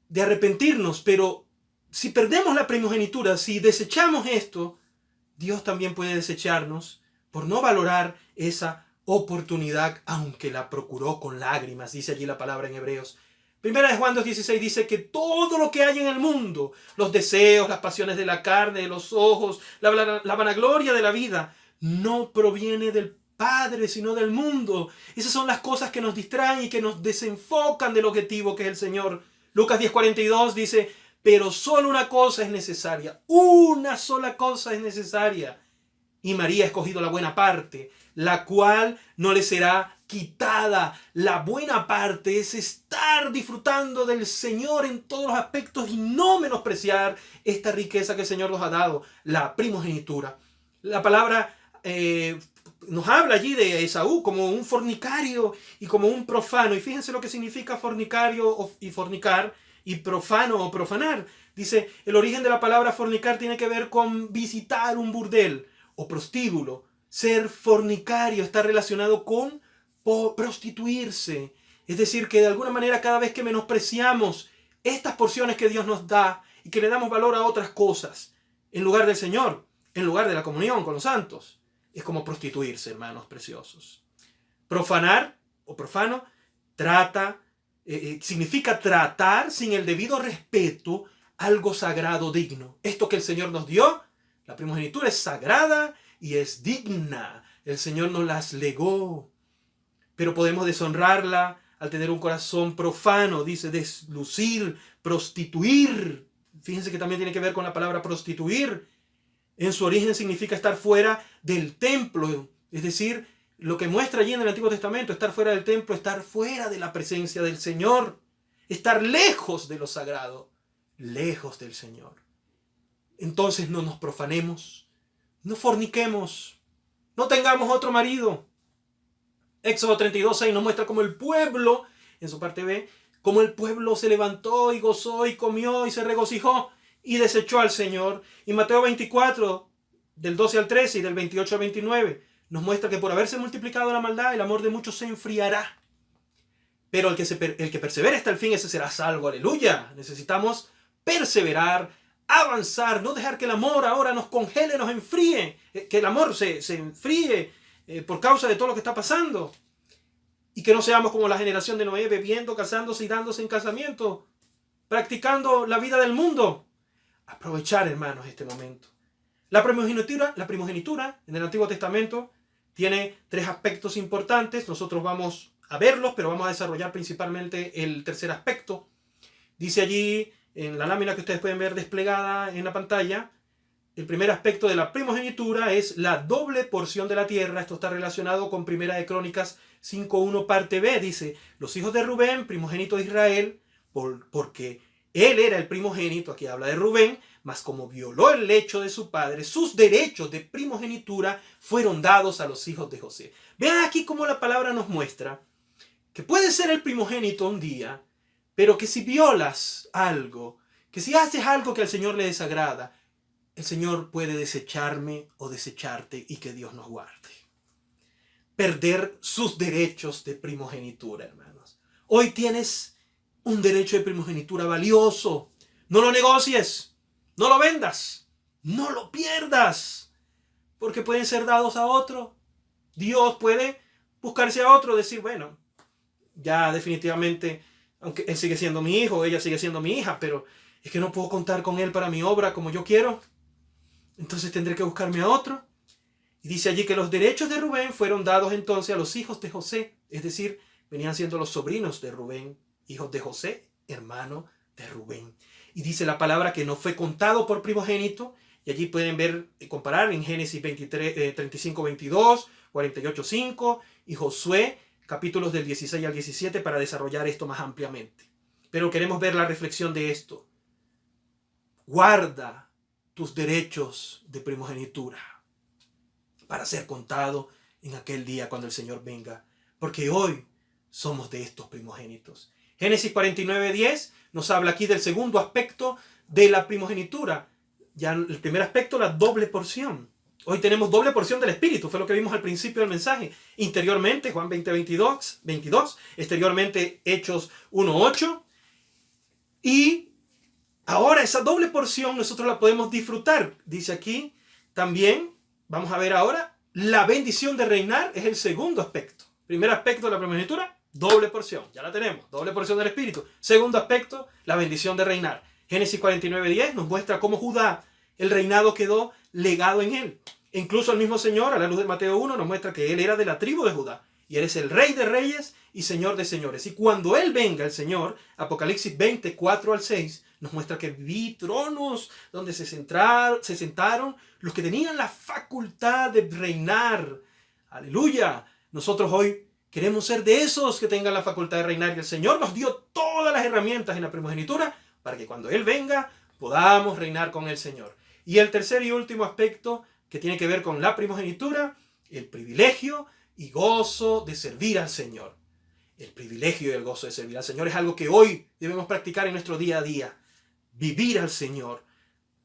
Speaker 1: de arrepentirnos, pero si perdemos la primogenitura, si desechamos esto, Dios también puede desecharnos por no valorar esa oportunidad, aunque la procuró con lágrimas, dice allí la palabra en Hebreos. Primera de Juan 2:16 dice que todo lo que hay en el mundo, los deseos, las pasiones de la carne, de los ojos, la vanagloria de la vida, no proviene del Padre, sino del mundo. Esas son las cosas que nos distraen y que nos desenfocan del objetivo que es el Señor. Lucas 10:42 dice, pero solo una cosa es necesaria, una sola cosa es necesaria. Y María ha escogido la buena parte, la cual no le será quitada. La buena parte es estar disfrutando del Señor en todos los aspectos y no menospreciar esta riqueza que el Señor nos ha dado, la primogenitura. La palabra nos habla allí de Esaú como un fornicario y como un profano. Y fíjense lo que significa fornicario y fornicar y profano o profanar. Dice, el origen de la palabra fornicar tiene que ver con visitar un burdel o prostíbulo. Ser fornicario está relacionado con prostituirse. Es decir, que de alguna manera cada vez que menospreciamos estas porciones que Dios nos da y que le damos valor a otras cosas en lugar del Señor, en lugar de la comunión con los santos, es como prostituirse, hermanos preciosos. Profanar o profano significa tratar sin el debido respeto algo sagrado, digno. Esto que el Señor nos dio, la primogenitura, es sagrada y es digna. El Señor nos las legó. Pero podemos deshonrarla al tener un corazón profano, dice deslucir, prostituir. Fíjense que también tiene que ver con la palabra prostituir. En su origen significa estar fuera del templo. Es decir, lo que muestra allí en el Antiguo Testamento, estar fuera del templo, estar fuera de la presencia del Señor. Estar lejos de lo sagrado, lejos del Señor. Entonces no nos profanemos, no forniquemos, no tengamos otro marido. Éxodo 32:6 nos muestra cómo el pueblo, en su parte B, cómo el pueblo se levantó y gozó y comió y se regocijó y desechó al Señor. Y Mateo 24, del 12 al 13 y del 28 al 29, nos muestra que por haberse multiplicado la maldad, el amor de muchos se enfriará. Pero el que persevere hasta el fin, ese será salvo. Aleluya. Necesitamos perseverar, avanzar, no dejar que el amor ahora nos congele, nos enfríe, que el amor se enfríe por causa de todo lo que está pasando. Y que no seamos como la generación de Noé, bebiendo, casándose y dándose en casamiento, practicando la vida del mundo. Aprovechar, hermanos, este momento. La primogenitura en el Antiguo Testamento tiene 3 aspectos importantes. Nosotros vamos a verlos, pero vamos a desarrollar principalmente el tercer aspecto. Dice allí, en la lámina que ustedes pueden ver desplegada en la pantalla, el primer aspecto de la primogenitura es la doble porción de la tierra. Esto está relacionado con Primera de Crónicas 5:1 parte B. Dice, los hijos de Rubén, primogénito de Israel, porque él era el primogénito, aquí habla de Rubén, mas como violó el lecho de su padre, sus derechos de primogenitura fueron dados a los hijos de José. Vean aquí cómo la palabra nos muestra que puede ser el primogénito un día, pero que si violas algo, que si haces algo que al Señor le desagrada, el Señor puede desecharme o desecharte y que Dios nos guarde. Perder sus derechos de primogenitura, hermanos. Hoy tienes un derecho de primogenitura valioso. No lo negocies, no lo vendas, no lo pierdas, porque pueden ser dados a otro. Dios puede buscarse a otro, decir, bueno, ya definitivamente, aunque él sigue siendo mi hijo, ella sigue siendo mi hija, pero es que no puedo contar con él para mi obra como yo quiero. Entonces tendré que buscarme a otro. Y dice allí que los derechos de Rubén fueron dados entonces a los hijos de José. Es decir, venían siendo los sobrinos de Rubén, hijos de José, hermano de Rubén. Y dice la palabra que no fue contado por primogénito. Y allí pueden ver, comparar en Génesis 35:22, 48:5 y Josué, capítulos del 16 al 17 para desarrollar esto más ampliamente. Pero queremos ver la reflexión de esto. Guarda tus derechos de primogenitura para ser contado en aquel día cuando el Señor venga, porque hoy somos de estos primogénitos. Génesis 49:10 nos habla aquí del segundo aspecto de la primogenitura. Ya el primer aspecto, la doble porción. Hoy tenemos doble porción del Espíritu, fue lo que vimos al principio del mensaje. Interiormente, Juan 20:22, exteriormente, Hechos 1:8. Y ahora esa doble porción nosotros la podemos disfrutar. Dice aquí también, vamos a ver ahora, la bendición de reinar es el segundo aspecto. Primer aspecto de la primogenitura, doble porción, ya la tenemos, doble porción del Espíritu. Segundo aspecto, la bendición de reinar. Génesis 49:10 nos muestra cómo Judá, el reinado quedó legado en él. E incluso el mismo Señor, a la luz de Mateo 1, nos muestra que él era de la tribu de Judá. Y él es el Rey de Reyes y Señor de Señores. Y cuando él venga, el Señor, Apocalipsis 20:4-6, nos muestra que vi tronos donde se sentaron los que tenían la facultad de reinar. Aleluya. Nosotros hoy Queremos ser de esos que tengan la facultad de reinar, y el Señor nos dio todas las herramientas en la primogenitura para que cuando Él venga podamos reinar con el Señor. Y el tercer y último aspecto que tiene que ver con la primogenitura, el privilegio y gozo de servir al Señor. El privilegio y el gozo de servir al Señor es algo que hoy debemos practicar en nuestro día a día. Vivir al Señor.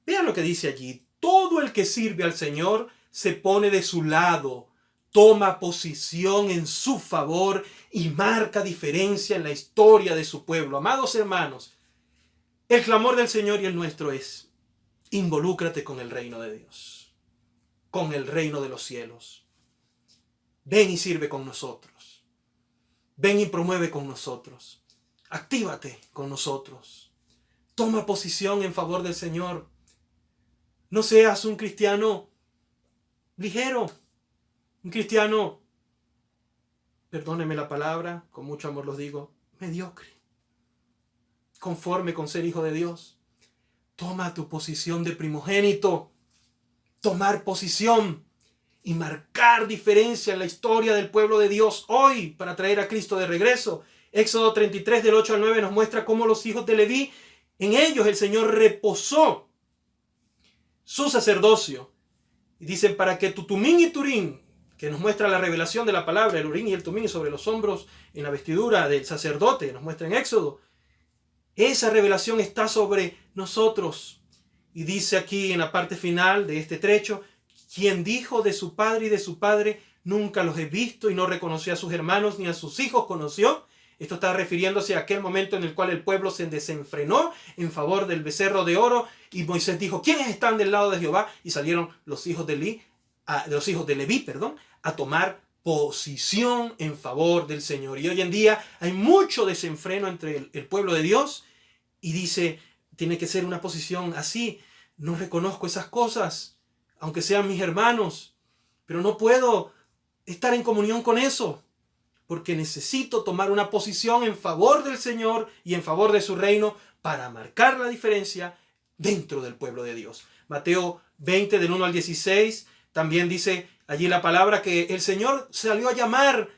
Speaker 1: Vean lo que dice allí. Todo el que sirve al Señor se pone de su lado, toma posición en su favor y marca diferencia en la historia de su pueblo. Amados hermanos, el clamor del Señor y el nuestro es: involúcrate con el reino de Dios, con el reino de los cielos. Ven y sirve con nosotros. Ven y promueve con nosotros. Actívate con nosotros. Toma posición en favor del Señor. No seas un cristiano ligero, un cristiano, perdóneme la palabra, con mucho amor los digo, mediocre, conforme con ser hijo de Dios. Toma tu posición de primogénito, tomar posición y marcar diferencia en la historia del pueblo de Dios hoy para traer a Cristo de regreso. Éxodo 33 del 8 al 9 nos muestra cómo los hijos de Leví, en ellos el Señor reposó su sacerdocio. Y dicen, para que tu tumín y turín, que nos muestra la revelación de la palabra, el urín y el tumín sobre los hombros en la vestidura del sacerdote, nos muestra en Éxodo, esa revelación está sobre nosotros. Y dice aquí en la parte final de este trecho: quien dijo de su padre y de su padre, nunca los he visto, y no reconoció a sus hermanos ni a sus hijos conoció. Esto está refiriéndose a aquel momento en el cual el pueblo se desenfrenó en favor del becerro de oro, y Moisés dijo: ¿quiénes están del lado de Jehová? Y salieron los hijos de Leví, a tomar posición en favor del Señor. Y hoy en día hay mucho desenfreno entre el pueblo de Dios, y dice, tiene que ser una posición así. No reconozco esas cosas, aunque sean mis hermanos, pero no puedo estar en comunión con eso, porque necesito tomar una posición en favor del Señor y en favor de su reino para marcar la diferencia dentro del pueblo de Dios. Mateo 20 del 1 al 16 también dice allí la palabra que el Señor salió a llamar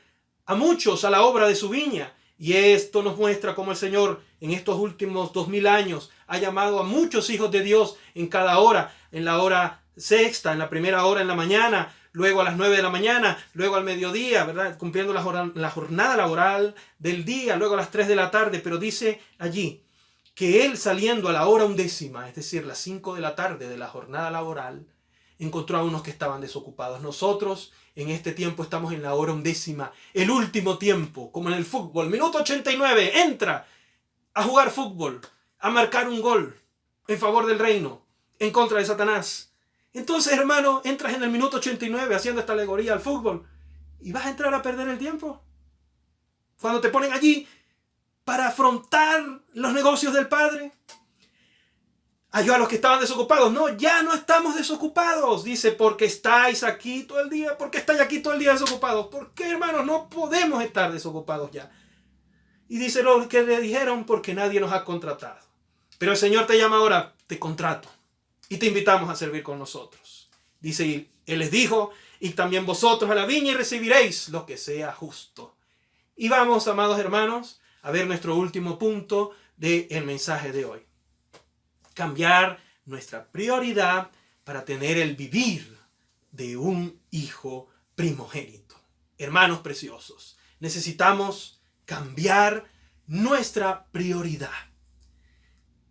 Speaker 1: a muchos a la obra de su viña. Y esto nos muestra cómo el Señor en estos últimos 2000 años ha llamado a muchos hijos de Dios en cada hora, en la hora sexta, en la primera hora en la mañana, luego a las 9 de la mañana, luego al mediodía, ¿verdad? Cumpliendo la jornada laboral del día, luego a las 3 de la tarde. Pero dice allí que Él, saliendo a la hora 11, es decir, las 5 de la tarde de la jornada laboral, encontró a unos que estaban desocupados. Nosotros en este tiempo estamos en la hora 11, el último tiempo, como en el fútbol. Minuto 89, entra a jugar fútbol, a marcar un gol en favor del reino, en contra de Satanás. Entonces, hermano, entras en el minuto 89 haciendo esta alegoría al fútbol y vas a entrar a perder el tiempo. Cuando te ponen allí para afrontar los negocios del Padre. Ayudó a los que estaban desocupados. No, ya no estamos desocupados. Dice, porque estáis aquí todo el día. ¿Por qué estáis aquí todo el día desocupados? ¿Por qué, hermanos? No podemos estar desocupados ya. Y dice lo que le dijeron, porque nadie nos ha contratado. Pero el Señor te llama ahora, te contrato. Y te invitamos a servir con nosotros. Dice, y Él les dijo, y también vosotros a la viña y recibiréis lo que sea justo. Y vamos, amados hermanos, a ver nuestro último punto del mensaje de hoy. Cambiar nuestra prioridad para tener el vivir de un hijo primogénito. Hermanos preciosos, necesitamos cambiar nuestra prioridad.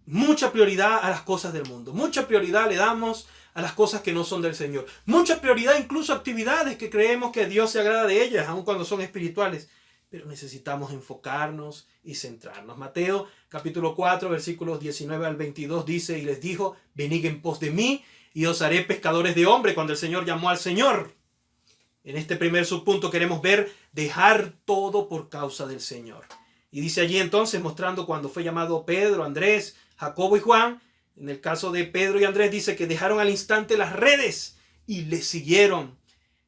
Speaker 1: Mucha prioridad a las cosas del mundo. Mucha prioridad le damos a las cosas que no son del Señor. Mucha prioridad incluso a actividades que creemos que Dios se agrada de ellas, aun cuando son espirituales. Pero necesitamos enfocarnos y centrarnos. Mateo capítulo 4 versículos 19 al 22 dice, y les dijo, venid en pos de mí y os haré pescadores de hombre, cuando el Señor llamó al Señor. En este primer subpunto queremos ver dejar todo por causa del Señor. Y dice allí entonces, mostrando cuando fue llamado Pedro, Andrés, Jacobo y Juan. En el caso de Pedro y Andrés dice que dejaron al instante las redes y le siguieron.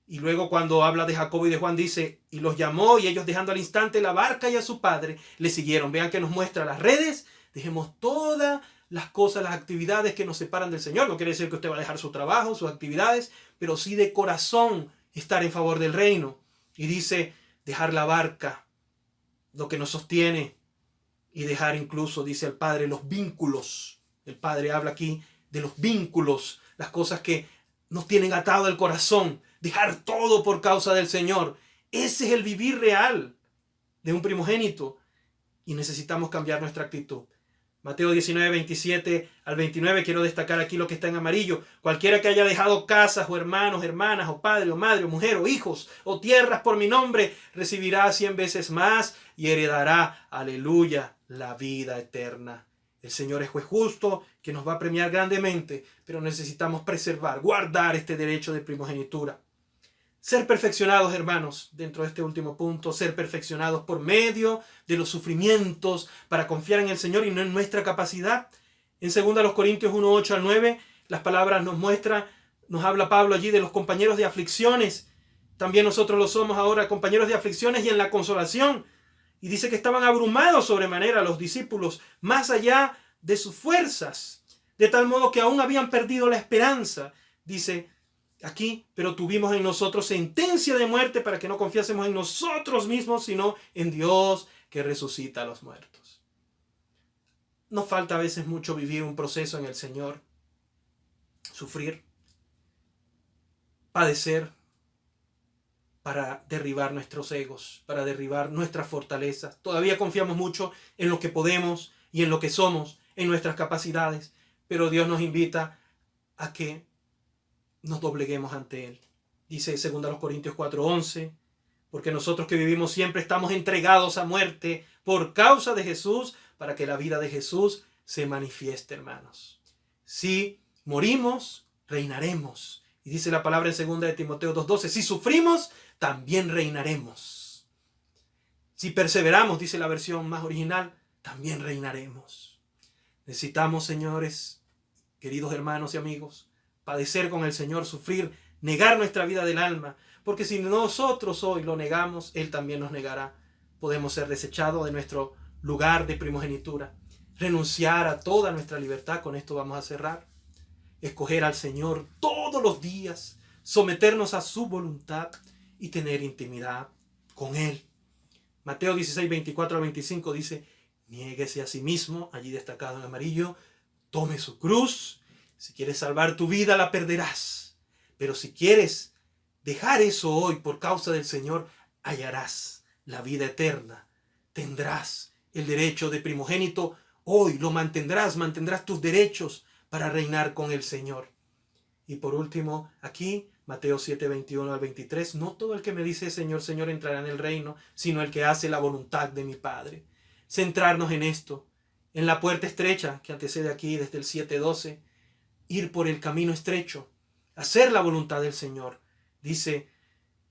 Speaker 1: Y luego cuando habla de Jacobo y de Juan dice, y los llamó, y ellos dejando al instante la barca y a su padre, le siguieron. Vean que nos muestra las redes. Dejemos todas las cosas, las actividades que nos separan del Señor. No quiere decir que usted va a dejar su trabajo, sus actividades, pero sí de corazón estar en favor del reino. Y dice, dejar la barca, lo que nos sostiene, y dejar incluso, dice el Padre, los vínculos. El Padre habla aquí de los vínculos, las cosas que nos tienen atado el corazón, dejar todo por causa del Señor. Ese es el vivir real de un primogénito, y necesitamos cambiar nuestra actitud. Mateo 19, 27 al 29, quiero destacar aquí lo que está en amarillo. Cualquiera que haya dejado casas o hermanos, hermanas, o padre o madre o mujer o hijos o tierras por mi nombre, recibirá 100 veces más y heredará, aleluya, la vida eterna. El Señor es juez justo que nos va a premiar grandemente, pero necesitamos preservar, guardar este derecho de primogenitura. Ser perfeccionados, hermanos, dentro de este último punto, ser perfeccionados por medio de los sufrimientos para confiar en el Señor y no en nuestra capacidad. En 2 Corintios 1, 8 al 9, las palabras nos habla Pablo allí de los compañeros de aflicciones. También nosotros lo somos ahora, compañeros de aflicciones y en la consolación. Y dice que estaban abrumados sobremanera los discípulos, más allá de sus fuerzas, de tal modo que aún habían perdido la esperanza. Dice aquí, pero tuvimos en nosotros sentencia de muerte para que no confiásemos en nosotros mismos, sino en Dios que resucita a los muertos. Nos falta a veces mucho vivir un proceso en el Señor, sufrir, padecer, para derribar nuestros egos, para derribar nuestras fortalezas. Todavía confiamos mucho en lo que podemos y en lo que somos, en nuestras capacidades, pero Dios nos invita a que nos dobleguemos ante Él. Dice 2 Corintios 4:11, porque nosotros que vivimos siempre estamos entregados a muerte por causa de Jesús, para que la vida de Jesús se manifieste, hermanos. Si morimos, reinaremos. Y dice la palabra en 2 de Timoteo 2:12, si sufrimos, también reinaremos. Si perseveramos, dice la versión más original, también reinaremos. Necesitamos, señores, queridos hermanos y amigos, padecer con el Señor, sufrir, negar nuestra vida del alma, porque si nosotros hoy lo negamos, Él también nos negará. Podemos ser desechados de nuestro lugar de primogenitura, renunciar a toda nuestra libertad. Con esto vamos a cerrar. Escoger al Señor todos los días, someternos a su voluntad y tener intimidad con Él. Mateo 16, 24 a 25 dice, niéguese a sí mismo, allí destacado en amarillo, tome su cruz. Si quieres salvar tu vida, la perderás. Pero si quieres dejar eso hoy por causa del Señor, hallarás la vida eterna. Tendrás el derecho de primogénito. Hoy lo mantendrás tus derechos para reinar con el Señor. Y por último, aquí, Mateo 7, 21 al 23, no todo el que me dice Señor, Señor entrará en el reino, sino el que hace la voluntad de mi Padre. Centrarnos en esto, en la puerta estrecha que antecede aquí desde el 7:12, ir por el camino estrecho, hacer la voluntad del Señor. Dice,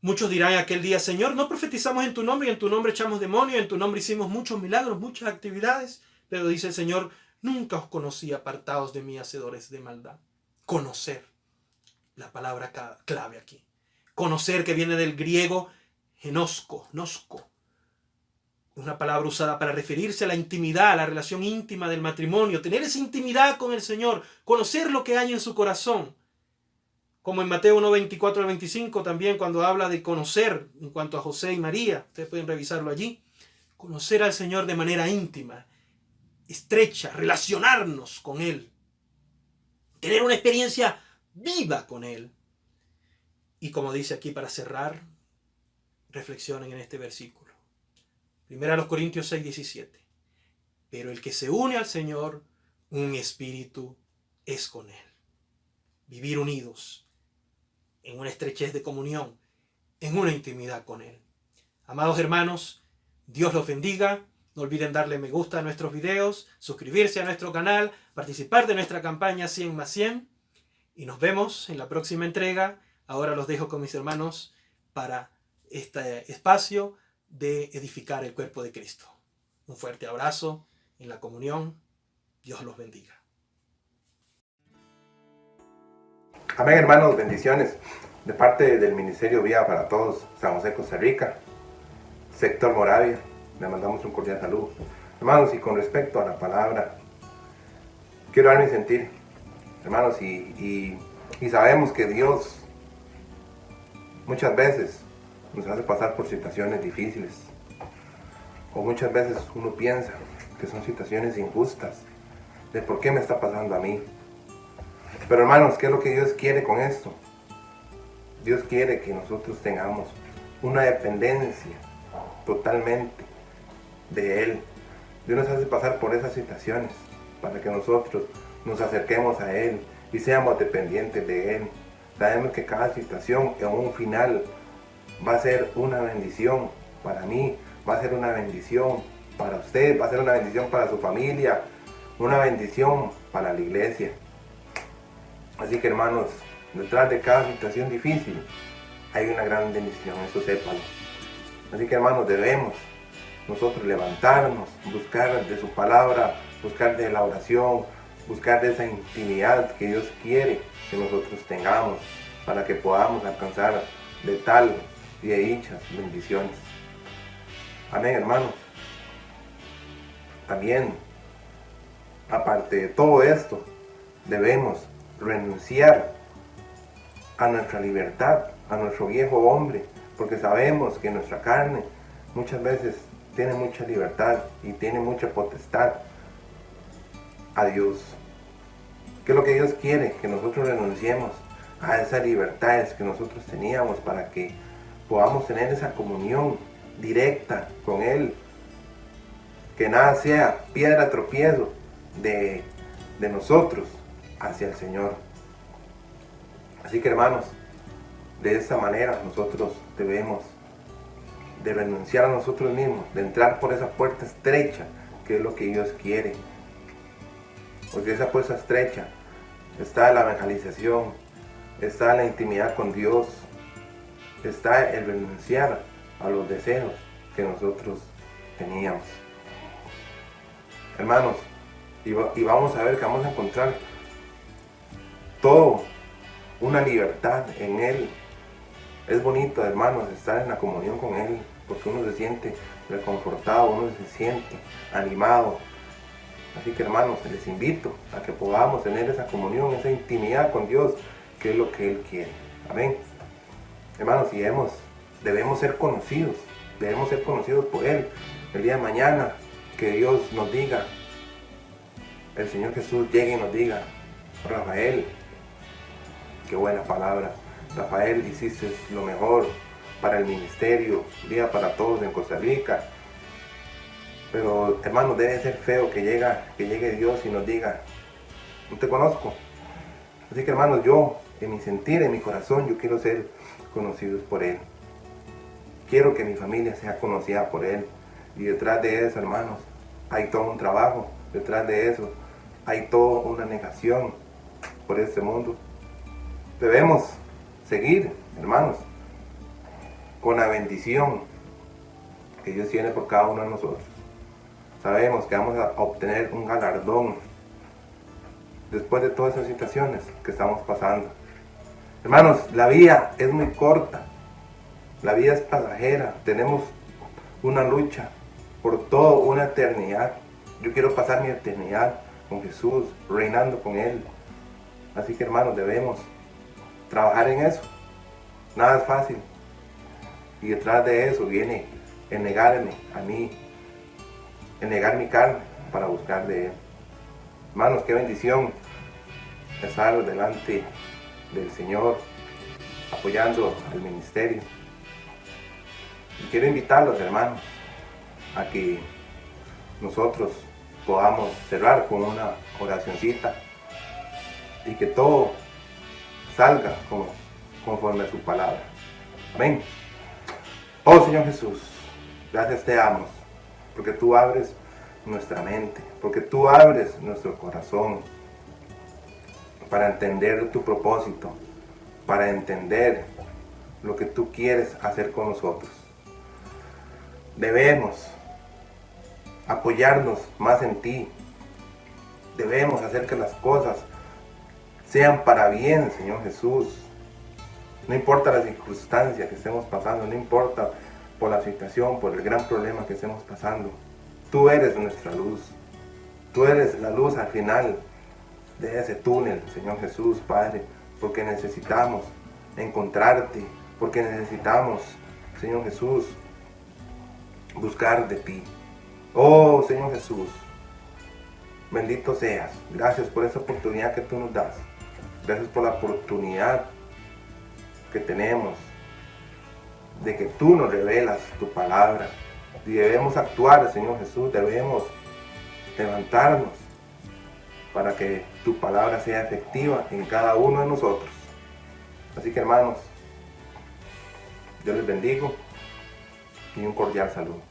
Speaker 1: muchos dirán aquel día, Señor, no profetizamos en tu nombre y en tu nombre echamos demonios, en tu nombre hicimos muchos milagros, muchas actividades, pero dice el Señor, nunca os conocí, apartados de mí, hacedores de maldad. Conocer, la palabra clave aquí. Conocer, que viene del griego gnosko, una palabra usada para referirse a la intimidad, a la relación íntima del matrimonio, tener esa intimidad con el Señor, conocer lo que hay en su corazón. Como en Mateo 1, 24 al 25, también cuando habla de conocer en cuanto a José y María, ustedes pueden revisarlo allí, conocer al Señor de manera íntima, estrecha, relacionarnos con Él, tener una experiencia viva con Él. Y como dice aquí para cerrar, reflexionen en este versículo. 1 Corintios 6, 17. Pero el que se une al Señor, un espíritu es con Él. Vivir unidos en una estrechez de comunión, en una intimidad con Él. Amados hermanos, Dios los bendiga. No olviden darle me gusta a nuestros videos, suscribirse a nuestro canal, participar de nuestra campaña 100 más 100. Y nos vemos en la próxima entrega. Ahora los dejo con mis hermanos para este espacio de edificar el cuerpo de Cristo. Un fuerte abrazo en la comunión. Dios los bendiga.
Speaker 6: Amén, hermanos, bendiciones. De parte del Ministerio Vía para Todos, San José, Costa Rica, sector Moravia, le mandamos un cordial saludo. Hermanos, y con respecto a la palabra, quiero dar mi sentir, hermanos, y sabemos que Dios muchas veces nos hace pasar por situaciones difíciles. O muchas veces uno piensa que son situaciones injustas, de por qué me está pasando a mí. Pero hermanos, ¿qué es lo que Dios quiere con esto? Dios quiere que nosotros tengamos una dependencia totalmente de Él. Dios nos hace pasar por esas situaciones para que nosotros nos acerquemos a Él y seamos dependientes de Él. Sabemos que cada situación en un final va a ser una bendición para mí, va a ser una bendición para usted, va a ser una bendición para su familia, una bendición para la iglesia. Así que hermanos, detrás de cada situación difícil hay una gran bendición, eso sépalo. Así que hermanos, debemos nosotros levantarnos, buscar de su palabra, buscar de la oración, buscar de esa intimidad que Dios quiere que nosotros tengamos para que podamos alcanzar de tal y de dichas bendiciones. Amén, hermanos. También, aparte de todo esto, debemos renunciar a nuestra libertad, a nuestro viejo hombre, porque sabemos que nuestra carne muchas veces tiene mucha libertad y tiene mucha potestad a Dios. ¿Qué es lo que Dios quiere? Que nosotros renunciemos a esas libertades que nosotros teníamos para que podamos tener esa comunión directa con Él. Que nada sea piedra tropiezo de nosotros hacia el Señor. Así que hermanos, de esa manera nosotros debemos de renunciar a nosotros mismos, de entrar por esa puerta estrecha, que es lo que Dios quiere. Porque esa puerta estrecha está la evangelización, está la intimidad con Dios, está el renunciar a los deseos que nosotros teníamos. Hermanos, y vamos a ver que vamos a encontrar todo una libertad en Él. Es bonito, hermanos, estar en la comunión con Él, porque uno se siente reconfortado, uno se siente animado. Así que hermanos, les invito a que podamos tener esa comunión, esa intimidad con Dios, que es lo que Él quiere. Amén. Hermanos, y debemos ser conocidos por Él. El día de mañana, que Dios nos diga, el Señor Jesús llegue y nos diga: Rafael, qué buena palabra. Rafael, hiciste lo mejor para el ministerio, día para todos en Costa Rica. Pero hermanos, debe ser feo que llegue Dios y nos diga: no te conozco. Así que hermanos, yo, en mi sentir, en mi corazón, yo quiero ser conocido por Él. Quiero que mi familia sea conocida por Él. Y detrás de eso, hermanos, hay todo un trabajo. Detrás de eso hay toda una negación por este mundo. Debemos seguir, hermanos, con la bendición que Dios tiene por cada uno de nosotros. Sabemos que vamos a obtener un galardón después de todas esas situaciones que estamos pasando. Hermanos, la vida es muy corta, la vida es pasajera, tenemos una lucha por toda una eternidad. Yo quiero pasar mi eternidad con Jesús, reinando con Él. Así que hermanos, debemos trabajar en eso. Nada es fácil. Y detrás de eso viene el negarme a mí, el negar mi carne para buscar de Él. Hermanos, qué bendición estar delante del Señor, apoyando al ministerio. Y quiero invitarlos, hermanos, a que nosotros podamos cerrar con una oracioncita y que todo salga conforme a su palabra. Amén. Oh Señor Jesús, gracias te damos, porque tú abres nuestra mente, porque tú abres nuestro corazón para entender tu propósito, para entender lo que tú quieres hacer con nosotros. Debemos apoyarnos más en ti. Debemos hacer que las cosas sean para bien, Señor Jesús. No importa la circunstancia que estemos pasando, no importa por la situación, por el gran problema que estemos pasando. Tú eres nuestra luz. Tú eres la luz al final de ese túnel, Señor Jesús, Padre, porque necesitamos encontrarte, porque necesitamos Señor Jesús, buscar de ti. Oh, Señor Jesús, bendito seas. Gracias por esa oportunidad que tú nos das. Gracias por la oportunidad que tenemos de que tú nos revelas tu palabra. Y debemos actuar, Señor Jesús, debemos levantarnos para que tu palabra sea efectiva en cada uno de nosotros. Así que, hermanos, yo les bendigo y un cordial saludo.